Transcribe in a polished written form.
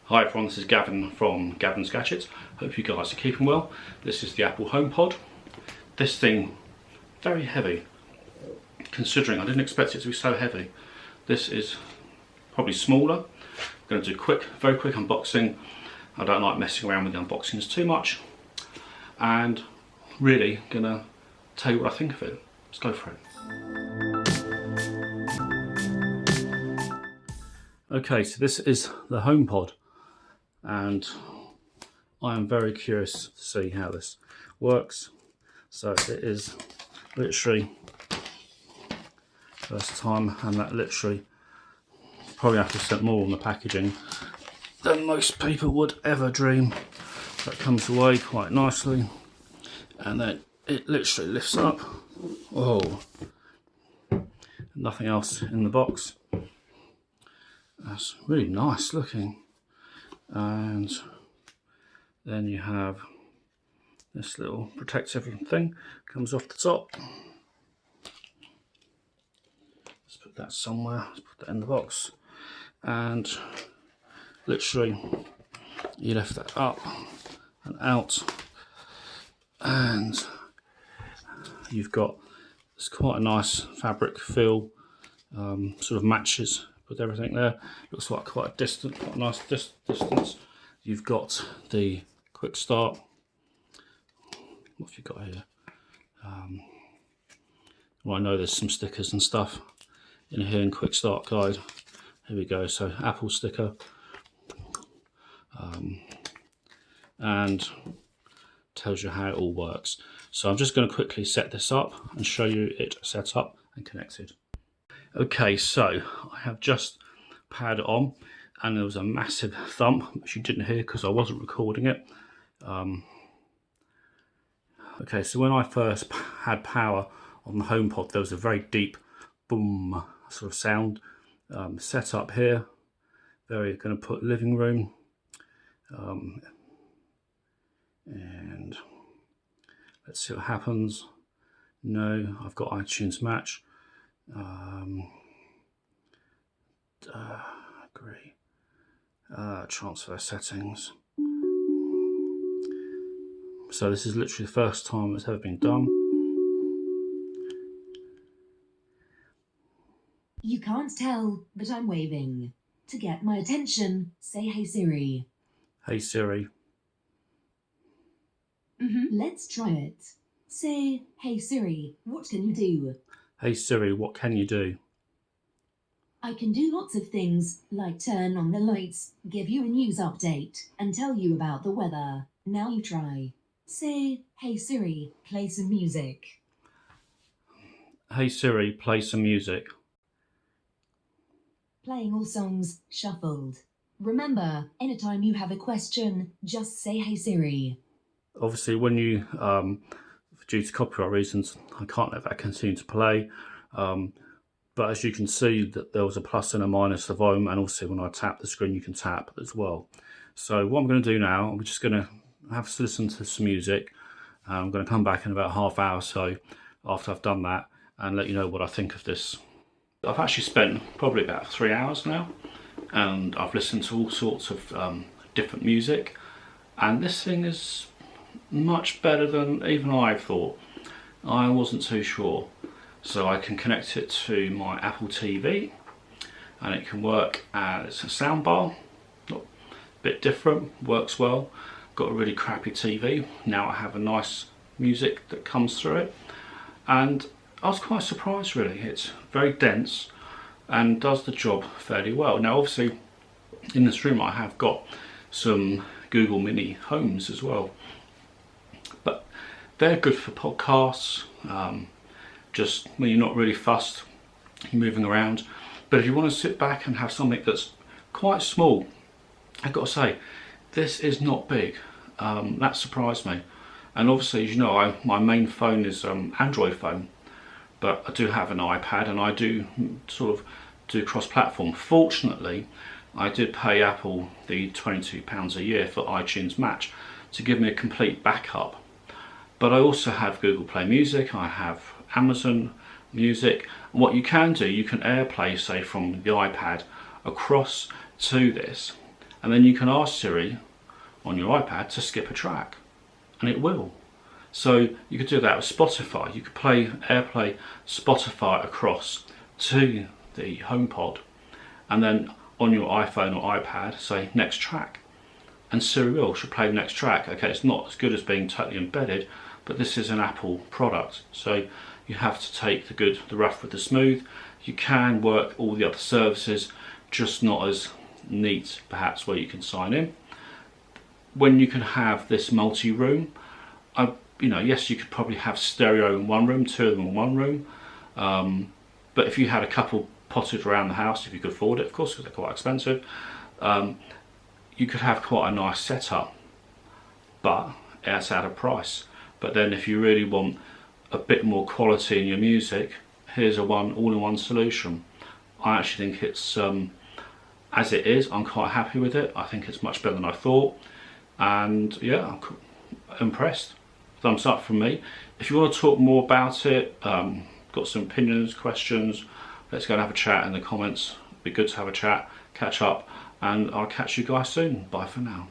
Hi everyone, this is Gavin from Gavin's Gadgets. Hope you guys are keeping well. This is the Apple HomePod. This thing, very heavy, considering I didn't expect it to be so heavy. This is probably smaller. I'm going to do very quick unboxing. I don't like messing around with the unboxings too much. And really going to tell you what I think of it. Let's go for it. Okay, so this is the HomePod. And I am very curious to see how this works. So it is literally first time, and that literally probably have to set more on the packaging than most people would ever dream. That comes away quite nicely, and then it literally lifts up. Oh, nothing else in the box. That's really nice looking. And then you have this little protective thing, comes off the top. Let's put that somewhere, let's put that in the box. And literally you lift that up and out, and you've got this quite a nice fabric feel, sort of matches with everything there. Looks like quite a nice distance. You've got the quick start. What have you got here? Well, I know there's some stickers and stuff in here in quick start guide. Here we go. So Apple sticker, and tells you how it all works. So I'm just going to quickly set this up and show you it set up and connected. Okay, so I have just powered it on, and there was a massive thump, which you didn't hear because I wasn't recording it. Okay, so when I first had power on the HomePod, there was a very deep boom sort of sound set up here. Going to put living room, and let's see what happens. No, I've got iTunes Match. Agree. Transfer settings. So this is literally the first time it's ever been done. You can't tell, but I'm waving. To get my attention, say hey Siri. Hey Siri. Let's try it. Say, hey Siri, what can you do? Hey Siri, what can you do? I can do lots of things, like turn on the lights, give you a news update, and tell you about the weather. Now you try. Say, hey Siri, play some music. Hey Siri, play some music. Playing all songs, shuffled. Remember, anytime you have a question, just say hey Siri. Obviously, when you, due to copyright reasons, I can't let that continue to play. But as you can see, that there was a plus and a minus, the volume, and also when I tap the screen, you can tap as well. So what I'm going to do now, I'm just going to have to listen to some music. I'm going to come back in about half hour or so after I've done that and let you know what I think of this. I've actually spent probably about 3 hours now, and I've listened to all sorts of different music, and this thing is much better than even I thought. I wasn't too sure. So I can connect it to my Apple TV, and it can work as a soundbar. A bit different, works well. Got a really crappy TV. Now I have a nice music that comes through it, and I was quite surprised really. It's very dense and does the job fairly well. Now obviously in this room I have got some Google Mini Homes as well, but they're good for podcasts. Just when you're not really fussed, you're moving around. But if you want to sit back and have something that's quite small, I've got to say, this is not big. That surprised me. And obviously, as you know, my main phone is Android phone, but I do have an iPad, and I do sort of do cross-platform. Fortunately, I did pay Apple the £22 a year for iTunes Match to give me a complete backup. But I also have Google Play Music, I have Amazon Music. And what you can do, you can AirPlay, say, from the iPad across to this, and then you can ask Siri on your iPad to skip a track, and it will. So you could do that with Spotify. You could AirPlay Spotify across to the HomePod, and then on your iPhone or iPad say next track, and Siri should play the next track. Okay, it's not as good as being totally embedded, but this is an Apple product, so you have to take the good, the rough with the smooth. You can work all the other services, just not as neat perhaps where you can sign in. When you can have this multi-room, yes, you could probably have stereo in one room, two of them in one room, but if you had a couple potted around the house, if you could afford it, of course, because they're quite expensive, you could have quite a nice setup, but it's at a price. But then if you really want a bit more quality in your music, here's a all-in-one solution. I actually think it's, as it is, I'm quite happy with it. I think it's much better than I thought, and yeah, I'm impressed. Thumbs up from me. If you want to talk more about it, got some opinions, questions, let's go and have a chat in the comments. It'd be good to have a chat, catch up, and I'll catch you guys soon. Bye for now.